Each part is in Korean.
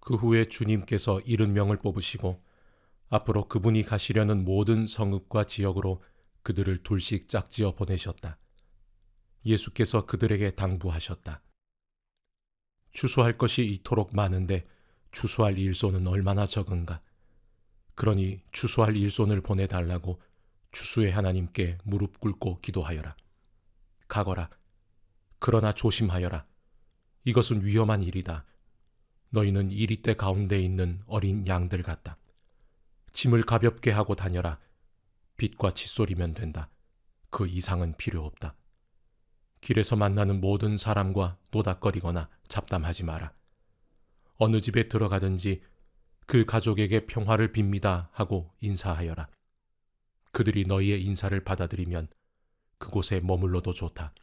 그 후에 주님께서 70명을 뽑으시고 앞으로 그분이 가시려는 모든 성읍과 지역으로 그들을 둘씩 짝지어 보내셨다. 예수께서 그들에게 당부하셨다. 추수할 것이 이토록 많은데 추수할 일손은 얼마나 적은가. 그러니 추수할 일손을 보내달라고 추수의 하나님께 무릎 꿇고 기도하여라. 가거라. 그러나 조심하여라. 이것은 위험한 일이다. 너희는 이리떼 가운데 있는 어린 양들 같다. 짐을 가볍게 하고 다녀라. 빛과 칫솔이면 된다. 그 이상은 필요 없다. 길에서 만나는 모든 사람과 노닥거리거나 잡담하지 마라. 어느 집에 들어가든지 그 가족에게 평화를 빕니다 하고 인사하여라. 그들이 너희의 인사를 받아들이면 그곳에 머물러도 좋다.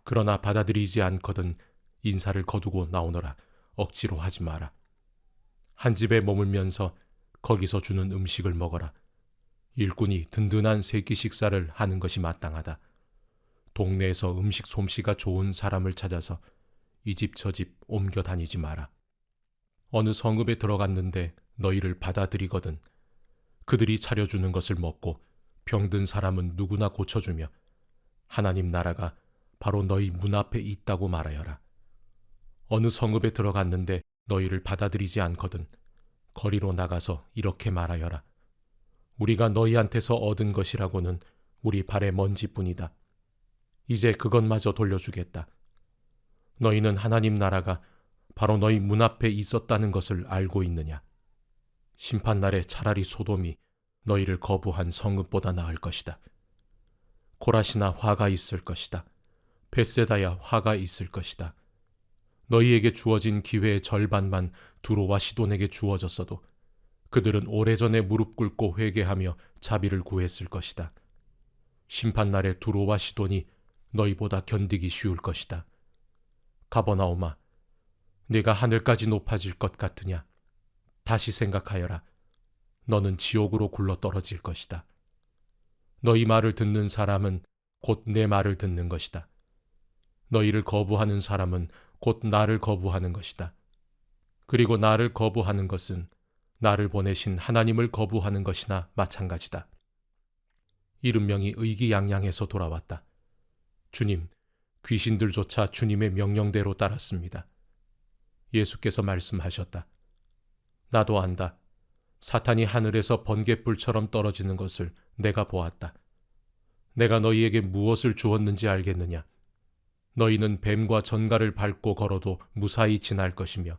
그러나 받아들이지 않거든 인사를 거두고 나오너라. 억지로 하지 마라. 한 집에 머물면서 거기서 주는 음식을 먹어라. 일꾼이 든든한 세끼 식사를 하는 것이 마땅하다. 동네에서 음식 솜씨가 좋은 사람을 찾아서 이 집 저 집 옮겨 다니지 마라. 어느 성읍에 들어갔는데 너희를 받아들이거든 그들이 차려주는 것을 먹고 병든 사람은 누구나 고쳐주며 하나님 나라가 바로 너희 문 앞에 있다고 말하여라. 어느 성읍에 들어갔는데 너희를 받아들이지 않거든 거리로 나가서 이렇게 말하여라. 우리가 너희한테서 얻은 것이라고는 우리 발의 먼지뿐이다. 이제 그것마저 돌려주겠다. 너희는 하나님 나라가 바로 너희 문 앞에 있었다는 것을 알고 있느냐? 심판날에 차라리 소돔이 너희를 거부한 성읍보다 나을 것이다. 고라시나 화가 있을 것이다. 벳세다야 화가 있을 것이다. 너희에게 주어진 기회의 절반만 두로와 시돈에게 주어졌어도 그들은 오래전에 무릎 꿇고 회개하며 자비를 구했을 것이다. 심판날에 두로와 시돈이 너희보다 견디기 쉬울 것이다. 가버나움아, 네가 하늘까지 높아질 것 같으냐? 다시 생각하여라. 너는 지옥으로 굴러 떨어질 것이다. 너희 말을 듣는 사람은 곧 내 말을 듣는 것이다. 너희를 거부하는 사람은 곧 나를 거부하는 것이다. 그리고 나를 거부하는 것은 나를 보내신 하나님을 거부하는 것이나 마찬가지다. 70명이 의기양양해서 돌아왔다. 주님, 귀신들조차 주님의 명령대로 따랐습니다. 예수께서 말씀하셨다. 나도 안다. 사탄이 하늘에서 번갯불처럼 떨어지는 것을 내가 보았다. 내가 너희에게 무엇을 주었는지 알겠느냐? 너희는 뱀과 전갈을 밟고 걸어도 무사히 지날 것이며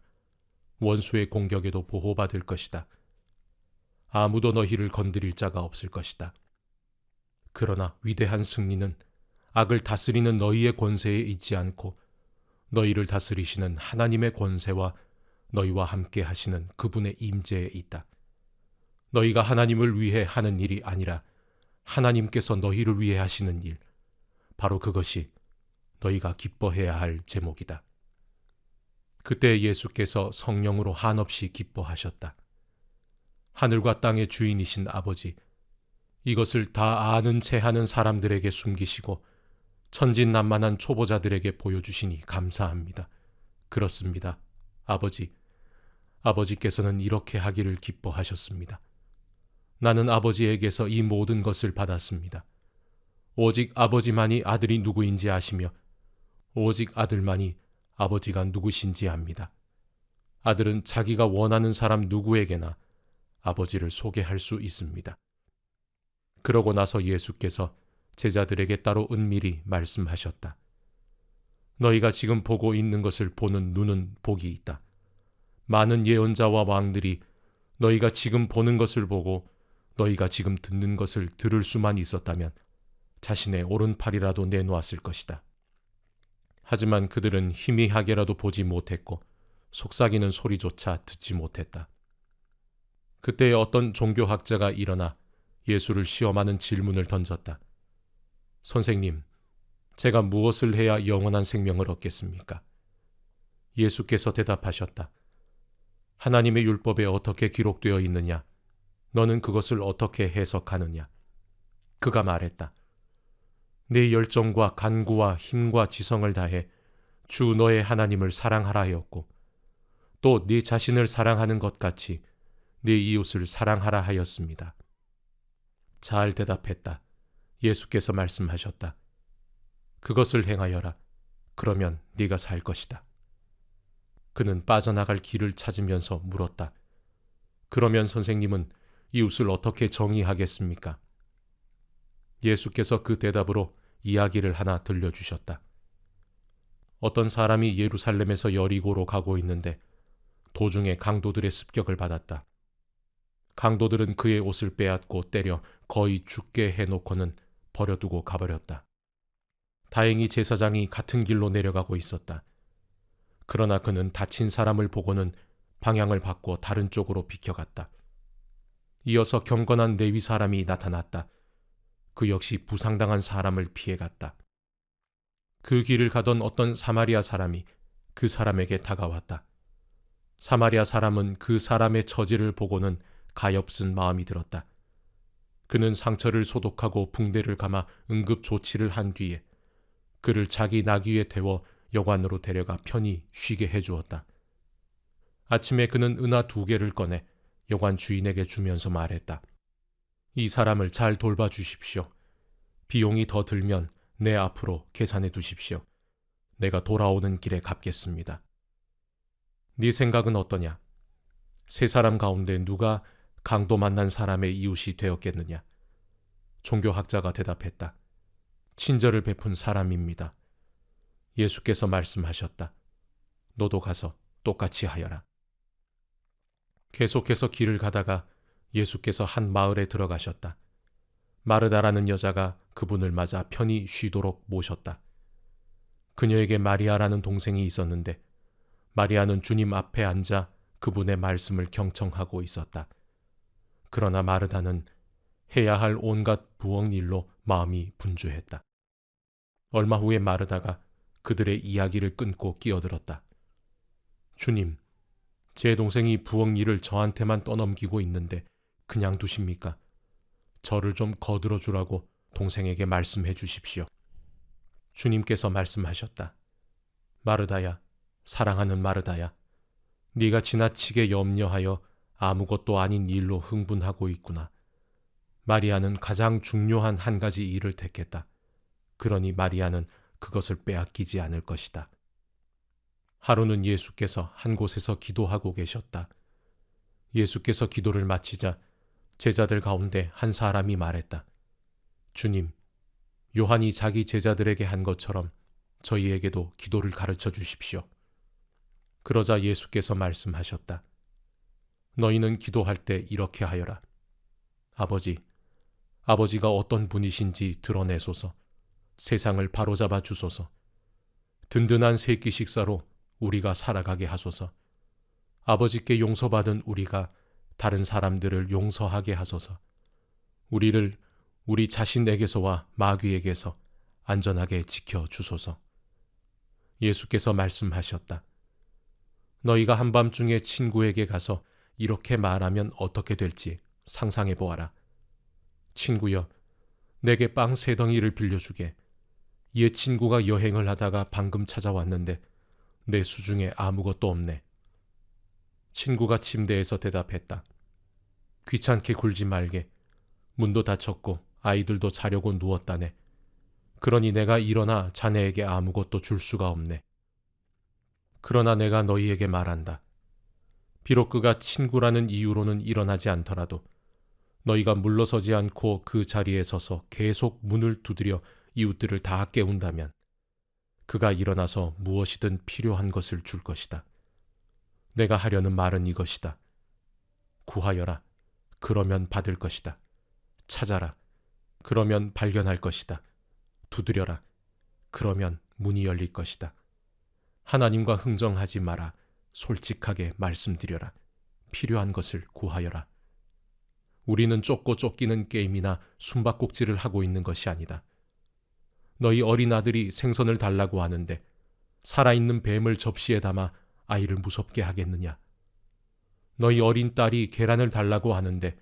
원수의 공격에도 보호받을 것이다. 아무도 너희를 건드릴 자가 없을 것이다. 그러나 위대한 승리는 악을 다스리는 너희의 권세에 있지 않고 너희를 다스리시는 하나님의 권세와 너희와 함께 하시는 그분의 임재에 있다. 너희가 하나님을 위해 하는 일이 아니라 하나님께서 너희를 위해 하시는 일, 바로 그것이 너희가 기뻐해야 할 제목이다. 그때 예수께서 성령으로 한없이 기뻐하셨다. 하늘과 땅의 주인이신 아버지, 이것을 다 아는 체 하는 사람들에게 숨기시고 천진난만한 초보자들에게 보여주시니 감사합니다. 그렇습니다. 아버지, 아버지께서는 이렇게 하기를 기뻐하셨습니다. 나는 아버지에게서 이 모든 것을 받았습니다. 오직 아버지만이 아들이 누구인지 아시며 오직 아들만이 아버지가 누구신지 압니다. 아들은 자기가 원하는 사람 누구에게나 아버지를 소개할 수 있습니다. 그러고 나서 예수께서 제자들에게 따로 은밀히 말씀하셨다. 너희가 지금 보고 있는 것을 보는 눈은 복이 있다. 많은 예언자와 왕들이 너희가 지금 보는 것을 보고 너희가 지금 듣는 것을 들을 수만 있었다면 자신의 오른팔이라도 내놓았을 것이다. 하지만 그들은 희미하게라도 보지 못했고 속삭이는 소리조차 듣지 못했다. 그때 어떤 종교학자가 일어나 예수를 시험하는 질문을 던졌다. 선생님, 제가 무엇을 해야 영원한 생명을 얻겠습니까? 예수께서 대답하셨다. 하나님의 율법에 어떻게 기록되어 있느냐? 너는 그것을 어떻게 해석하느냐? 그가 말했다. 내 열정과 간구와 힘과 지성을 다해 주 너의 하나님을 사랑하라 하였고 또 네 자신을 사랑하는 것 같이 네 이웃을 사랑하라 하였습니다. 잘 대답했다. 예수께서 말씀하셨다. 그것을 행하여라. 그러면 네가 살 것이다. 그는 빠져나갈 길을 찾으면서 물었다. 그러면 선생님은 이웃을 어떻게 정의하겠습니까? 예수께서 그 대답으로 이야기를 하나 들려주셨다. 어떤 사람이 예루살렘에서 여리고로 가고 있는데 도중에 강도들의 습격을 받았다. 강도들은 그의 옷을 빼앗고 때려 거의 죽게 해놓고는 버려두고 가버렸다. 다행히 제사장이 같은 길로 내려가고 있었다. 그러나 그는 다친 사람을 보고는 방향을 바꿔 다른 쪽으로 비켜갔다. 이어서 경건한 레위 사람이 나타났다. 그 역시 부상당한 사람을 피해갔다. 그 길을 가던 어떤 사마리아 사람이 그 사람에게 다가왔다. 사마리아 사람은 그 사람의 처지를 보고는 가엾은 마음이 들었다. 그는 상처를 소독하고 붕대를 감아 응급 조치를 한 뒤에 그를 자기 나귀에 태워 여관으로 데려가 편히 쉬게 해주었다. 아침에 그는 은하 2개를 꺼내 여관 주인에게 주면서 말했다. 이 사람을 잘 돌봐주십시오. 비용이 더 들면 내 앞으로 계산해 두십시오. 내가 돌아오는 길에 갚겠습니다. 네 생각은 어떠냐? 세 사람 가운데 누가 강도 만난 사람의 이웃이 되었겠느냐? 종교학자가 대답했다. 친절을 베푼 사람입니다. 예수께서 말씀하셨다. 너도 가서 똑같이 하여라. 계속해서 길을 가다가 예수께서 한 마을에 들어가셨다. 마르다라는 여자가 그분을 맞아 편히 쉬도록 모셨다. 그녀에게 마리아라는 동생이 있었는데 마리아는 주님 앞에 앉아 그분의 말씀을 경청하고 있었다. 그러나 마르다는 해야 할 온갖 부엌 일로 마음이 분주했다. 얼마 후에 마르다가 그들의 이야기를 끊고 끼어들었다. 주님, 제 동생이 부엌 일을 저한테만 떠넘기고 있는데 그냥 두십니까? 저를 좀 거들어 주라고 동생에게 말씀해 주십시오. 주님께서 말씀하셨다. 마르다야, 사랑하는 마르다야, 네가 지나치게 염려하여 아무것도 아닌 일로 흥분하고 있구나. 마리아는 가장 중요한 한 가지 일을 택했다. 그러니 마리아는 그것을 빼앗기지 않을 것이다. 하루는 예수께서 한 곳에서 기도하고 계셨다. 예수께서 기도를 마치자 제자들 가운데 한 사람이 말했다. 주님, 요한이 자기 제자들에게 한 것처럼 저희에게도 기도를 가르쳐 주십시오. 그러자 예수께서 말씀하셨다. 너희는 기도할 때 이렇게 하여라. 아버지가 어떤 분이신지 드러내소서. 세상을 바로잡아 주소서. 든든한 세 끼 식사로 우리가 살아가게 하소서. 아버지께 용서받은 우리가 다른 사람들을 용서하게 하소서. 우리를 우리 자신에게서와 마귀에게서 안전하게 지켜 주소서. 예수께서 말씀하셨다. 너희가 한밤중에 친구에게 가서 이렇게 말하면 어떻게 될지 상상해 보아라. 친구여, 내게 빵 3덩이를 빌려주게. 옛 친구가 여행을 하다가 방금 찾아왔는데 내 수중에 아무것도 없네. 친구가 침대에서 대답했다. 귀찮게 굴지 말게. 문도 닫혔고 아이들도 자려고 누웠다네. 그러니 내가 일어나 자네에게 아무것도 줄 수가 없네. 그러나 내가 너희에게 말한다. 비록 그가 친구라는 이유로는 일어나지 않더라도 너희가 물러서지 않고 그 자리에 서서 계속 문을 두드려 이웃들을 다 깨운다면 그가 일어나서 무엇이든 필요한 것을 줄 것이다. 내가 하려는 말은 이것이다. 구하여라. 그러면 받을 것이다. 찾아라. 그러면 발견할 것이다. 두드려라. 그러면 문이 열릴 것이다. 하나님과 흥정하지 마라. 솔직하게 말씀드려라. 필요한 것을 구하여라. 우리는 쫓고 쫓기는 게임이나 숨바꼭질을 하고 있는 것이 아니다. 너희 어린 아들이 생선을 달라고 하는데 살아있는 뱀을 접시에 담아 아이를 무섭게 하겠느냐? 너희 어린 딸이 계란을 달라고 하는데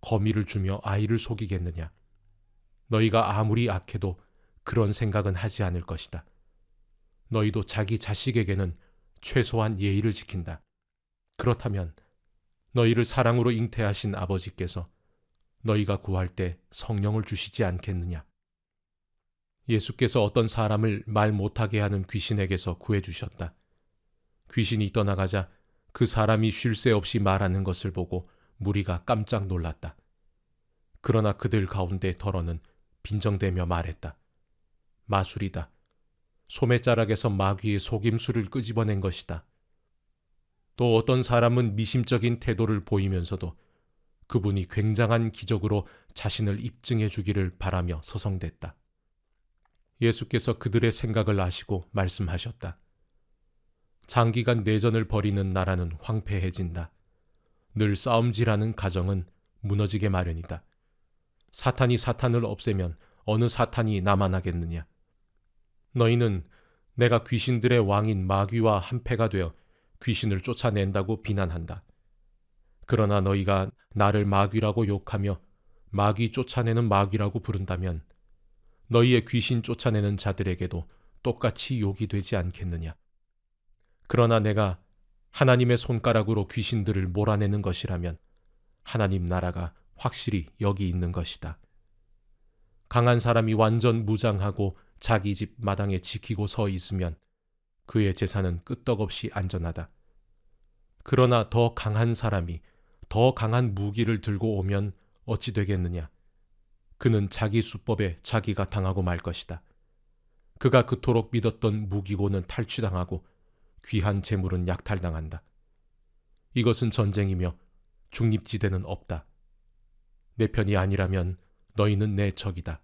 거미를 주며 아이를 속이겠느냐? 너희가 아무리 악해도 그런 생각은 하지 않을 것이다. 너희도 자기 자식에게는 최소한 예의를 지킨다. 그렇다면 너희를 사랑으로 잉태하신 아버지께서 너희가 구할 때 성령을 주시지 않겠느냐? 예수께서 어떤 사람을 말 못하게 하는 귀신에게서 구해주셨다. 귀신이 떠나가자 그 사람이 쉴 새 없이 말하는 것을 보고 무리가 깜짝 놀랐다. 그러나 그들 가운데 더러는 빈정대며 말했다. 마술이다. 소매자락에서 마귀의 속임수를 끄집어낸 것이다. 또 어떤 사람은 미심적인 태도를 보이면서도 그분이 굉장한 기적으로 자신을 입증해 주기를 바라며 서성댔다. 예수께서 그들의 생각을 아시고 말씀하셨다. 장기간 내전을 벌이는 나라는 황폐해진다. 늘 싸움질하는 가정은 무너지게 마련이다. 사탄이 사탄을 없애면 어느 사탄이 남아나겠느냐. 너희는 내가 귀신들의 왕인 마귀와 한패가 되어 귀신을 쫓아낸다고 비난한다. 그러나 너희가 나를 마귀라고 욕하며 마귀 쫓아내는 마귀라고 부른다면 너희의 귀신 쫓아내는 자들에게도 똑같이 욕이 되지 않겠느냐. 그러나 내가 하나님의 손가락으로 귀신들을 몰아내는 것이라면 하나님 나라가 확실히 여기 있는 것이다. 강한 사람이 완전 무장하고 자기 집 마당에 지키고 서 있으면 그의 재산은 끄떡없이 안전하다. 그러나 더 강한 사람이 더 강한 무기를 들고 오면 어찌 되겠느냐. 그는 자기 수법에 자기가 당하고 말 것이다. 그가 그토록 믿었던 무기고는 탈취당하고 귀한 재물은 약탈당한다. 이것은 전쟁이며 중립지대는 없다. 내 편이 아니라면 너희는 내 적이다.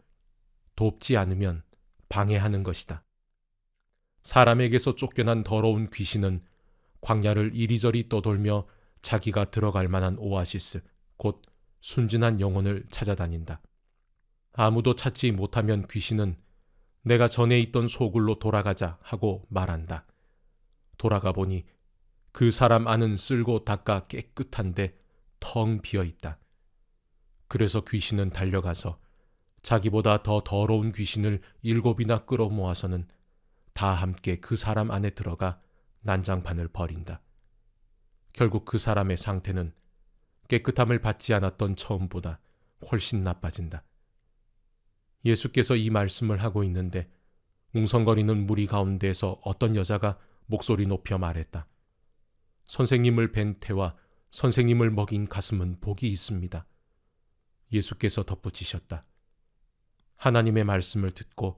돕지 않으면 방해하는 것이다. 사람에게서 쫓겨난 더러운 귀신은 광야를 이리저리 떠돌며 자기가 들어갈 만한 오아시스, 곧 순진한 영혼을 찾아다닌다. 아무도 찾지 못하면 귀신은 내가 전에 있던 소굴로 돌아가자 하고 말한다. 돌아가 보니 그 사람 안은 쓸고 닦아 깨끗한데 텅 비어 있다. 그래서 귀신은 달려가서 자기보다 더 더러운 귀신을 7이나 끌어모아서는 다 함께 그 사람 안에 들어가 난장판을 벌인다. 결국 그 사람의 상태는 깨끗함을 받지 않았던 처음보다 훨씬 나빠진다. 예수께서 이 말씀을 하고 있는데 웅성거리는 무리 가운데에서 어떤 여자가 목소리 높여 말했다. 선생님을 뵌 태와 선생님을 먹인 가슴은 복이 있습니다. 예수께서 덧붙이셨다. 하나님의 말씀을 듣고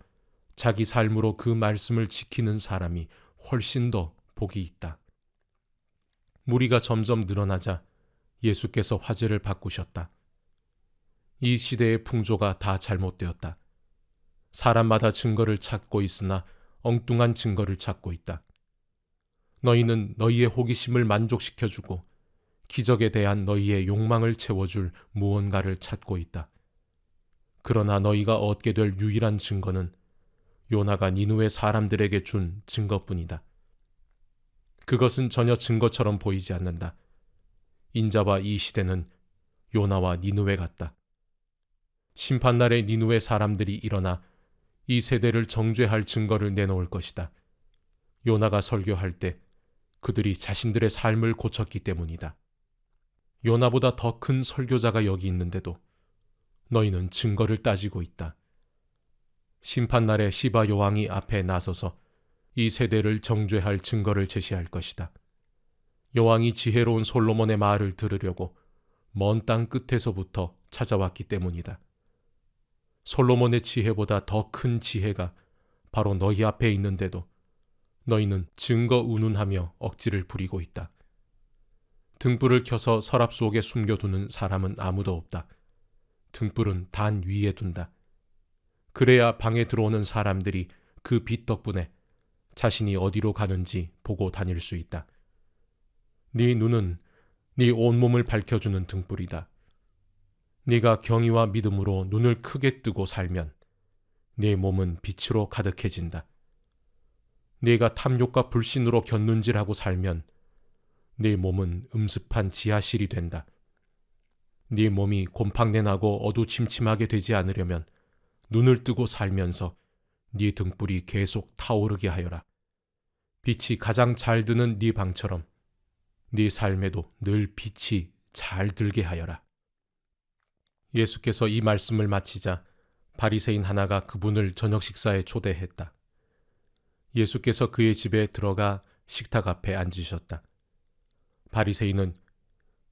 자기 삶으로 그 말씀을 지키는 사람이 훨씬 더 복이 있다. 무리가 점점 늘어나자 예수께서 화제를 바꾸셨다. 이 시대의 풍조가 다 잘못되었다. 사람마다 증거를 찾고 있으나 엉뚱한 증거를 찾고 있다. 너희는 너희의 호기심을 만족시켜주고 기적에 대한 너희의 욕망을 채워줄 무언가를 찾고 있다. 그러나 너희가 얻게 될 유일한 증거는 요나가 니느웨 사람들에게 준 증거뿐이다. 그것은 전혀 증거처럼 보이지 않는다. 인자와 이 시대는 요나와 니느웨 같다. 심판날에 니느웨 사람들이 일어나 이 세대를 정죄할 증거를 내놓을 것이다. 요나가 설교할 때 그들이 자신들의 삶을 고쳤기 때문이다. 요나보다 더 큰 설교자가 여기 있는데도 너희는 증거를 따지고 있다. 심판날에 시바 여왕이 앞에 나서서 이 세대를 정죄할 증거를 제시할 것이다. 여왕이 지혜로운 솔로몬의 말을 들으려고 먼 땅 끝에서부터 찾아왔기 때문이다. 솔로몬의 지혜보다 더 큰 지혜가 바로 너희 앞에 있는데도 너희는 증거 운운하며 억지를 부리고 있다. 등불을 켜서 서랍 속에 숨겨두는 사람은 아무도 없다. 등불은 단 위에 둔다. 그래야 방에 들어오는 사람들이 그 빛 덕분에 자신이 어디로 가는지 보고 다닐 수 있다. 네 눈은 네 온몸을 밝혀주는 등불이다. 네가 경의와 믿음으로 눈을 크게 뜨고 살면 네 몸은 빛으로 가득해진다. 네가 탐욕과 불신으로 곁눈질하고 살면 네 몸은 음습한 지하실이 된다. 네 몸이 곰팡내나고 어두침침하게 되지 않으려면 눈을 뜨고 살면서 네 등불이 계속 타오르게 하여라. 빛이 가장 잘 드는 네 방처럼 네 삶에도 늘 빛이 잘 들게 하여라. 예수께서 이 말씀을 마치자 바리새인 하나가 그분을 저녁 식사에 초대했다. 예수께서 그의 집에 들어가 식탁 앞에 앉으셨다. 바리새인은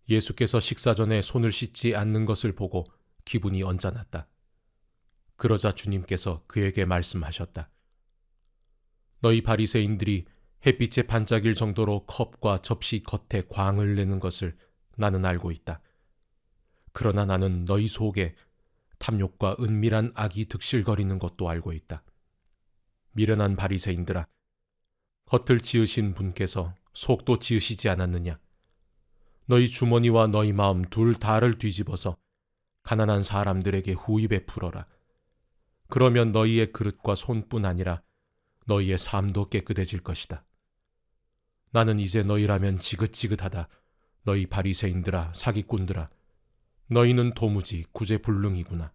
예수께서 식사 전에 손을 씻지 않는 것을 보고 기분이 언짢았다. 그러자 주님께서 그에게 말씀하셨다. 너희 바리새인들이 햇빛에 반짝일 정도로 컵과 접시 겉에 광을 내는 것을 나는 알고 있다. 그러나 나는 너희 속에 탐욕과 은밀한 악이 득실거리는 것도 알고 있다. 미련한 바리새인들아, 겉을 지으신 분께서 속도 지으시지 않았느냐? 너희 주머니와 너희 마음 둘 다를 뒤집어서 가난한 사람들에게 후입에 풀어라. 그러면 너희의 그릇과 손뿐 아니라 너희의 삶도 깨끗해질 것이다. 나는 이제 너희라면 지긋지긋하다. 너희 바리새인들아, 사기꾼들아, 너희는 도무지 구제불능이구나.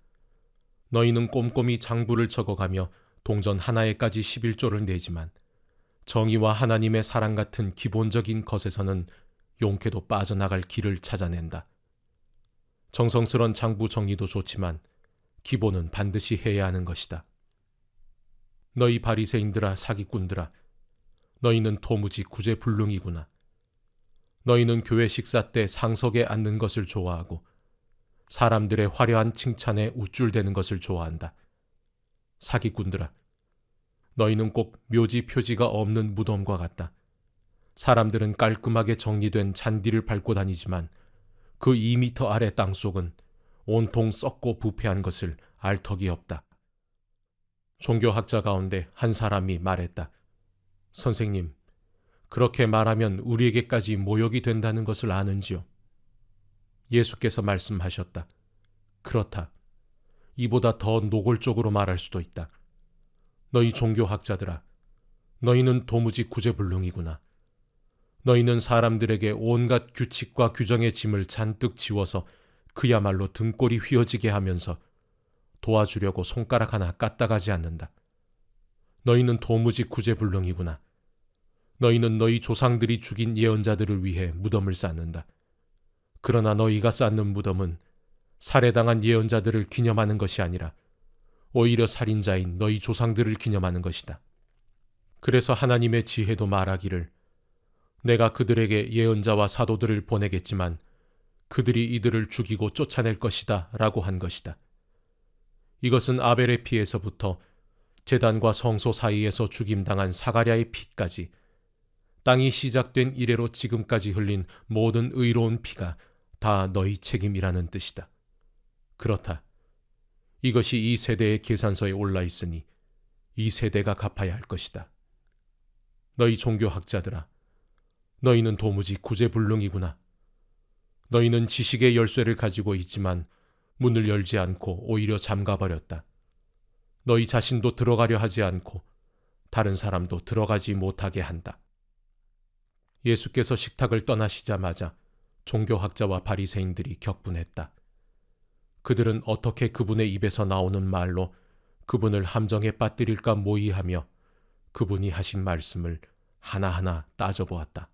너희는 꼼꼼히 장부를 적어가며 동전 하나에까지 11조를 내지만 정의와 하나님의 사랑 같은 기본적인 것에서는 용케도 빠져나갈 길을 찾아낸다. 정성스런 장부 정리도 좋지만 기본은 반드시 해야 하는 것이다. 너희 바리새인들아, 사기꾼들아, 너희는 도무지 구제불능이구나. 너희는 교회 식사 때 상석에 앉는 것을 좋아하고 사람들의 화려한 칭찬에 우쭐대는 것을 좋아한다. 사기꾼들아, 너희는 꼭 묘지 표지가 없는 무덤과 같다. 사람들은 깔끔하게 정리된 잔디를 밟고 다니지만 그 2미터 아래 땅속은 온통 썩고 부패한 것을 알 턱이 없다. 종교학자 가운데 한 사람이 말했다. 선생님, 그렇게 말하면 우리에게까지 모욕이 된다는 것을 아는지요? 예수께서 말씀하셨다. 그렇다. 이보다 더 노골적으로 말할 수도 있다. 너희 종교학자들아, 너희는 도무지 구제불능이구나. 너희는 사람들에게 온갖 규칙과 규정의 짐을 잔뜩 지워서 그야말로 등골이 휘어지게 하면서 도와주려고 손가락 하나 까딱하지 않는다. 너희는 도무지 구제불능이구나. 너희는 너희 조상들이 죽인 예언자들을 위해 무덤을 쌓는다. 그러나 너희가 쌓는 무덤은 살해당한 예언자들을 기념하는 것이 아니라 오히려 살인자인 너희 조상들을 기념하는 것이다. 그래서 하나님의 지혜도 말하기를 내가 그들에게 예언자와 사도들을 보내겠지만 그들이 이들을 죽이고 쫓아낼 것이다 라고 한 것이다. 이것은 아벨의 피에서부터 제단과 성소 사이에서 죽임당한 사가랴의 피까지 땅이 시작된 이래로 지금까지 흘린 모든 의로운 피가 다 너희 책임이라는 뜻이다. 그렇다. 이것이 이 세대의 계산서에 올라 있으니 이 세대가 갚아야 할 것이다. 너희 종교학자들아, 너희는 도무지 구제불능이구나. 너희는 지식의 열쇠를 가지고 있지만 문을 열지 않고 오히려 잠가버렸다. 너희 자신도 들어가려 하지 않고 다른 사람도 들어가지 못하게 한다. 예수께서 식탁을 떠나시자마자 종교학자와 바리새인들이 격분했다. 그들은 어떻게 그분의 입에서 나오는 말로 그분을 함정에 빠뜨릴까 모의하며 그분이 하신 말씀을 하나하나 따져보았다.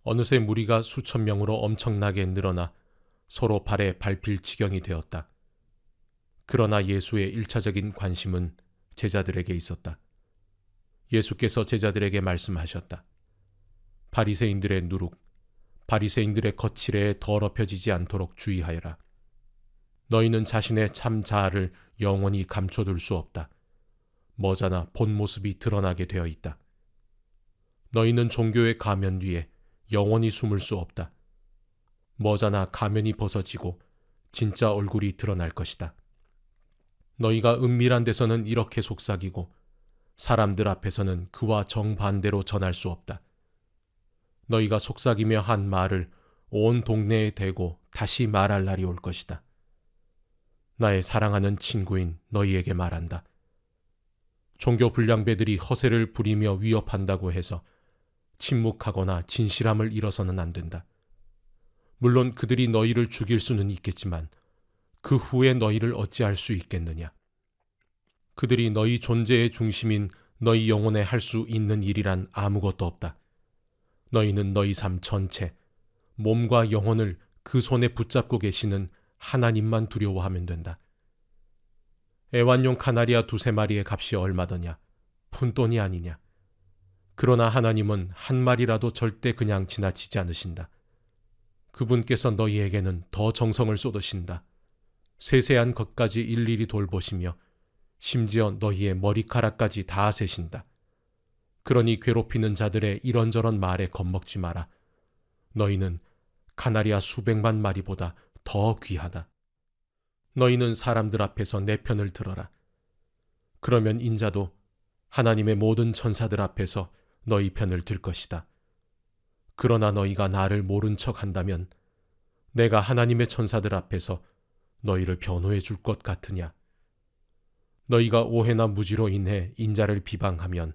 어느새 무리가 수천 명으로 엄청나게 늘어나 서로 발에 밟힐 지경이 되었다. 그러나 예수의 1차적인 관심은 제자들에게 있었다. 예수께서 제자들에게 말씀하셨다. 바리새인들의 누룩, 바리새인들의 거칠애에 더럽혀지지 않도록 주의하여라. 너희는 자신의 참 자아를 영원히 감춰둘 수 없다. 머지나 본 모습이 드러나게 되어 있다. 너희는 종교의 가면 뒤에 영원히 숨을 수 없다. 머지나 가면이 벗어지고 진짜 얼굴이 드러날 것이다. 너희가 은밀한 데서는 이렇게 속삭이고 사람들 앞에서는 그와 정반대로 전할 수 없다. 너희가 속삭이며 한 말을 온 동네에 대고 다시 말할 날이 올 것이다. 나의 사랑하는 친구인 너희에게 말한다. 종교 불량배들이 허세를 부리며 위협한다고 해서 침묵하거나 진실함을 잃어서는 안 된다. 물론 그들이 너희를 죽일 수는 있겠지만 그 후에 너희를 어찌할 수 있겠느냐. 그들이 너희 존재의 중심인 너희 영혼에 할 수 있는 일이란 아무것도 없다. 너희는 너희 삶 전체, 몸과 영혼을 그 손에 붙잡고 계시는 하나님만 두려워하면 된다. 애완용 카나리아 2-3마리의 값이 얼마더냐? 푼돈이 아니냐? 그러나 하나님은 한 마리라도 절대 그냥 지나치지 않으신다. 그분께서 너희에게는 더 정성을 쏟으신다. 세세한 것까지 일일이 돌보시며 심지어 너희의 머리카락까지 다 세신다. 그러니 괴롭히는 자들의 이런저런 말에 겁먹지 마라. 너희는 카나리아 수백만 마리보다 더 귀하다. 너희는 사람들 앞에서 내 편을 들어라. 그러면 인자도 하나님의 모든 천사들 앞에서 너희 편을 들 것이다. 그러나 너희가 나를 모른 척 한다면 내가 하나님의 천사들 앞에서 너희를 변호해 줄 것 같으냐? 너희가 오해나 무지로 인해 인자를 비방하면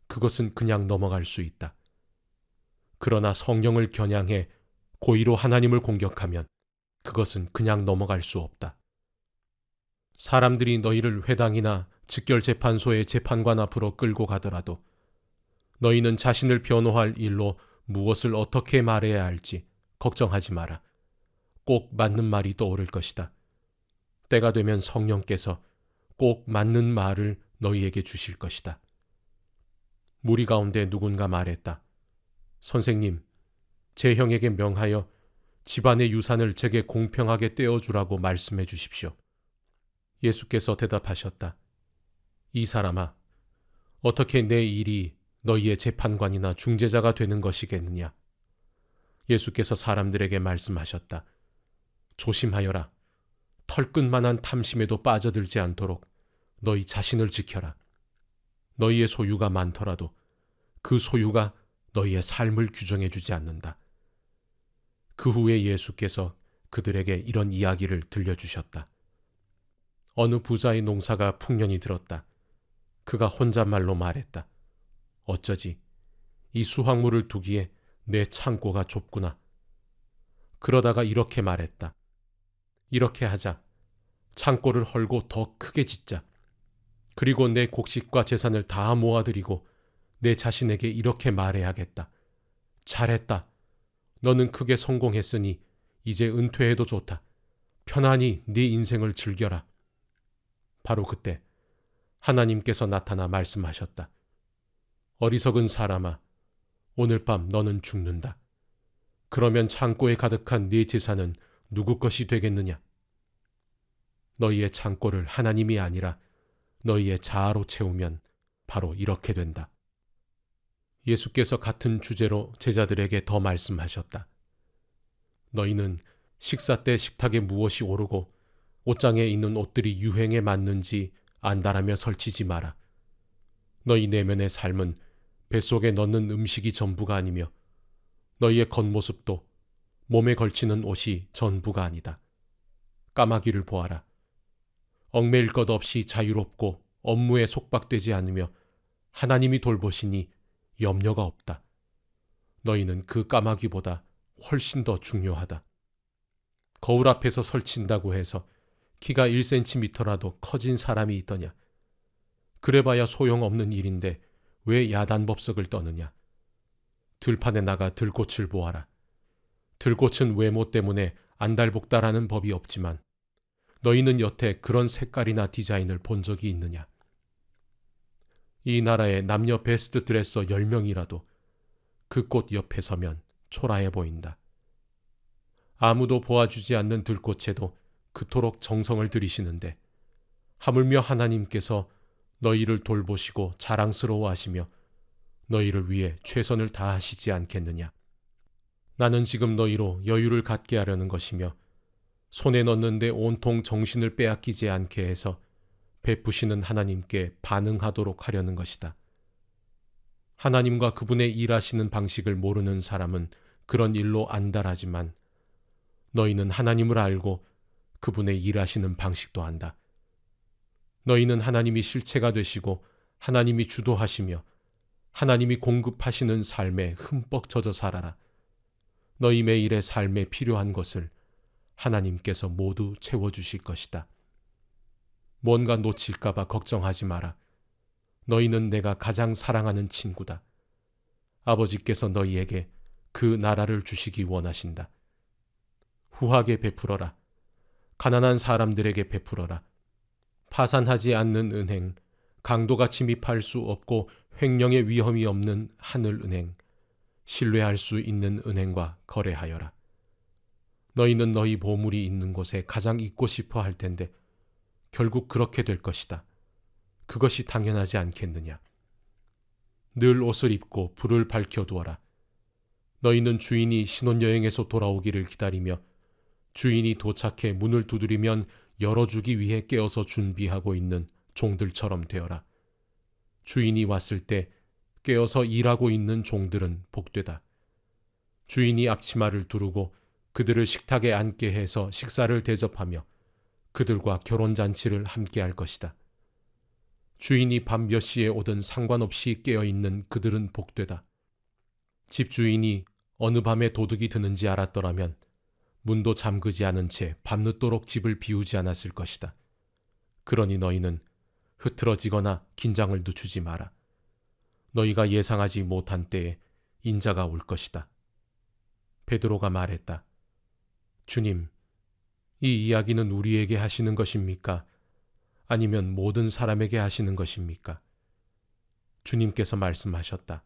그것은 그냥 넘어갈 수 있다. 그러나 성령을 겨냥해 고의로 하나님을 공격하면 그것은 그냥 넘어갈 수 없다. 사람들이 너희를 회당이나 직결재판소의 재판관 앞으로 끌고 가더라도 너희는 자신을 변호할 일로 무엇을 어떻게 말해야 할지 걱정하지 마라. 꼭 맞는 말이 떠오를 것이다. 때가 되면 성령께서 꼭 맞는 말을 너희에게 주실 것이다. 무리 가운데 누군가 말했다. 선생님, 제 형에게 명하여 집안의 유산을 제게 공평하게 떼어주라고 말씀해 주십시오. 예수께서 대답하셨다. 이 사람아, 어떻게 내 일이 너희의 재판관이나 중재자가 되는 것이겠느냐? 예수께서 사람들에게 말씀하셨다. 조심하여라. 털끝만한 탐심에도 빠져들지 않도록 너희 자신을 지켜라. 너희의 소유가 많더라도 그 소유가 너희의 삶을 규정해 주지 않는다. 그 후에 예수께서 그들에게 이런 이야기를 들려주셨다. 어느 부자의 농사가 풍년이 들었다. 그가 혼잣말로 말했다. 어쩌지 이 수확물을 두기에 내 창고가 좁구나. 그러다가 이렇게 말했다. 이렇게 하자. 창고를 헐고 더 크게 짓자. 그리고 내 곡식과 재산을 다 모아들이고 내 자신에게 이렇게 말해야겠다. 잘했다. 너는 크게 성공했으니 이제 은퇴해도 좋다. 편안히 네 인생을 즐겨라. 바로 그때 하나님께서 나타나 말씀하셨다. 어리석은 사람아, 오늘 밤 너는 죽는다. 그러면 창고에 가득한 네 재산은 누구 것이 되겠느냐? 너희의 창고를 하나님이 아니라 너희의 자아로 채우면 바로 이렇게 된다. 예수께서 같은 주제로 제자들에게 더 말씀하셨다. 너희는 식사 때 식탁에 무엇이 오르고 옷장에 있는 옷들이 유행에 맞는지 안다라며 설치지 마라. 너희 내면의 삶은 뱃속에 넣는 음식이 전부가 아니며 너희의 겉모습도 몸에 걸치는 옷이 전부가 아니다. 까마귀를 보아라. 얽매일 것 없이 자유롭고 업무에 속박되지 않으며 하나님이 돌보시니 염려가 없다. 너희는 그 까마귀보다 훨씬 더 중요하다. 거울 앞에서 설친다고 해서 키가 1cm라도 커진 사람이 있더냐? 그래봐야 소용없는 일인데 왜 야단법석을 떠느냐? 들판에 나가 들꽃을 보아라. 들꽃은 외모 때문에 안달복달하는 법이 없지만 너희는 여태 그런 색깔이나 디자인을 본 적이 있느냐? 이 나라의 남녀 베스트 드레서 10명이라도 그 꽃 옆에 서면 초라해 보인다. 아무도 보아주지 않는 들꽃에도 그토록 정성을 들이시는데 하물며 하나님께서 너희를 돌보시고 자랑스러워하시며 너희를 위해 최선을 다하시지 않겠느냐? 나는 지금 너희로 여유를 갖게 하려는 것이며 손에 넣는데 온통 정신을 빼앗기지 않게 해서 베푸시는 하나님께 반응하도록 하려는 것이다. 하나님과 그분의 일하시는 방식을 모르는 사람은 그런 일로 안달하지만 너희는 하나님을 알고 그분의 일하시는 방식도 안다. 너희는 하나님이 실체가 되시고 하나님이 주도하시며 하나님이 공급하시는 삶에 흠뻑 젖어 살아라. 너희 매일의 삶에 필요한 것을 하나님께서 모두 채워주실 것이다. 뭔가 놓칠까 봐 걱정하지 마라. 너희는 내가 가장 사랑하는 친구다. 아버지께서 너희에게 그 나라를 주시기 원하신다. 후하게 베풀어라. 가난한 사람들에게 베풀어라. 파산하지 않는 은행, 강도가 침입할 수 없고 횡령의 위험이 없는 하늘 은행, 신뢰할 수 있는 은행과 거래하여라. 너희는 너희 보물이 있는 곳에 가장 있고 싶어 할 텐데 결국 그렇게 될 것이다. 그것이 당연하지 않겠느냐. 늘 옷을 입고 불을 밝혀두어라. 너희는 주인이 신혼여행에서 돌아오기를 기다리며 주인이 도착해 문을 두드리면 열어주기 위해 깨어서 준비하고 있는 종들처럼 되어라. 주인이 왔을 때 깨어서 일하고 있는 종들은 복되다. 주인이 앞치마를 두르고 그들을 식탁에 앉게 해서 식사를 대접하며 그들과 결혼잔치를 함께 할 것이다. 주인이 밤 몇 시에 오든 상관없이 깨어있는 그들은 복되다. 집주인이 어느 밤에 도둑이 드는지 알았더라면 문도 잠그지 않은 채 밤늦도록 집을 비우지 않았을 것이다. 그러니 너희는 흐트러지거나 긴장을 늦추지 마라. 너희가 예상하지 못한 때에 인자가 올 것이다. 베드로가 말했다. 주님, 이 이야기는 우리에게 하시는 것입니까? 아니면 모든 사람에게 하시는 것입니까? 주님께서 말씀하셨다.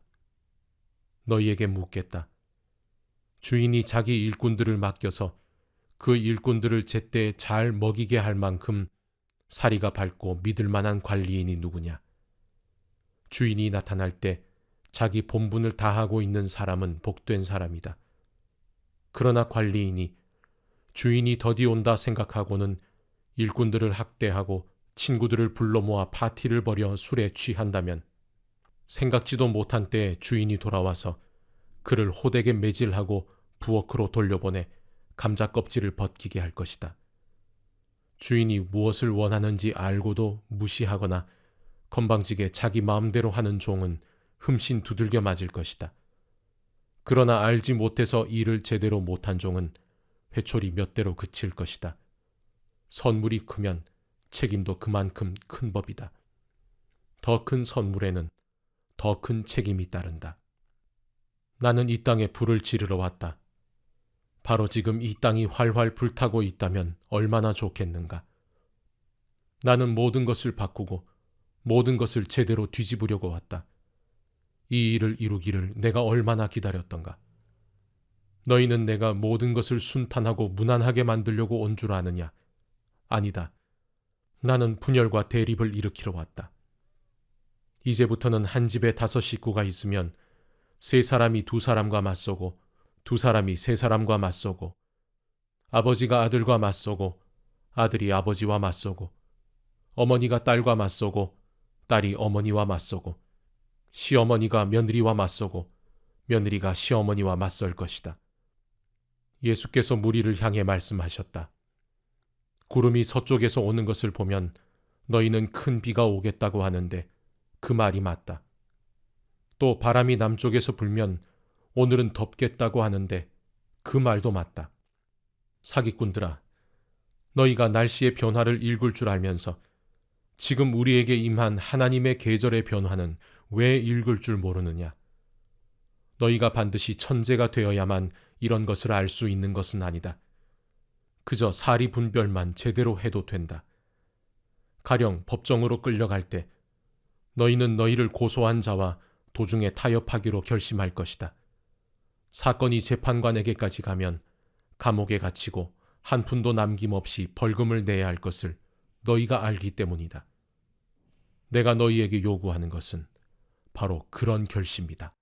너희에게 묻겠다. 주인이 자기 일꾼들을 맡겨서 그 일꾼들을 제때 잘 먹이게 할 만큼 사리가 밝고 믿을 만한 관리인이 누구냐? 주인이 나타날 때 자기 본분을 다하고 있는 사람은 복된 사람이다. 그러나 관리인이 주인이 더디 온다 생각하고는 일꾼들을 학대하고 친구들을 불러 모아 파티를 벌여 술에 취한다면 생각지도 못한 때에 주인이 돌아와서 그를 호되게 매질하고 부엌으로 돌려보내 감자 껍질을 벗기게 할 것이다. 주인이 무엇을 원하는지 알고도 무시하거나 건방지게 자기 마음대로 하는 종은 흠씬 두들겨 맞을 것이다. 그러나 알지 못해서 일을 제대로 못한 종은 회초리 몇 대로 그칠 것이다. 선물이 크면 책임도 그만큼 큰 법이다. 더 큰 선물에는 더 큰 책임이 따른다. 나는 이 땅에 불을 지르러 왔다. 바로 지금 이 땅이 활활 불타고 있다면 얼마나 좋겠는가. 나는 모든 것을 바꾸고 모든 것을 제대로 뒤집으려고 왔다. 이 일을 이루기를 내가 얼마나 기다렸던가. 너희는 내가 모든 것을 순탄하고 무난하게 만들려고 온 줄 아느냐? 아니다. 나는 분열과 대립을 일으키러 왔다. 이제부터는 한 집에 5 식구가 있으면 3 사람이 2 사람과 맞서고 2 사람이 3 사람과 맞서고 아버지가 아들과 맞서고 아들이 아버지와 맞서고 어머니가 딸과 맞서고 딸이 어머니와 맞서고 시어머니가 며느리와 맞서고 며느리가 시어머니와 맞설 것이다. 예수께서 무리를 향해 말씀하셨다. 구름이 서쪽에서 오는 것을 보면 너희는 큰 비가 오겠다고 하는데 그 말이 맞다. 또 바람이 남쪽에서 불면 오늘은 덥겠다고 하는데 그 말도 맞다. 사기꾼들아, 너희가 날씨의 변화를 읽을 줄 알면서 지금 우리에게 임한 하나님의 계절의 변화는 왜 읽을 줄 모르느냐? 너희가 반드시 천재가 되어야만 이런 것을 알 수 있는 것은 아니다. 그저 사리 분별만 제대로 해도 된다. 가령 법정으로 끌려갈 때 너희는 너희를 고소한 자와 도중에 타협하기로 결심할 것이다. 사건이 재판관에게까지 가면 감옥에 갇히고 한 푼도 남김없이 벌금을 내야 할 것을 너희가 알기 때문이다. 내가 너희에게 요구하는 것은 바로 그런 결심이다.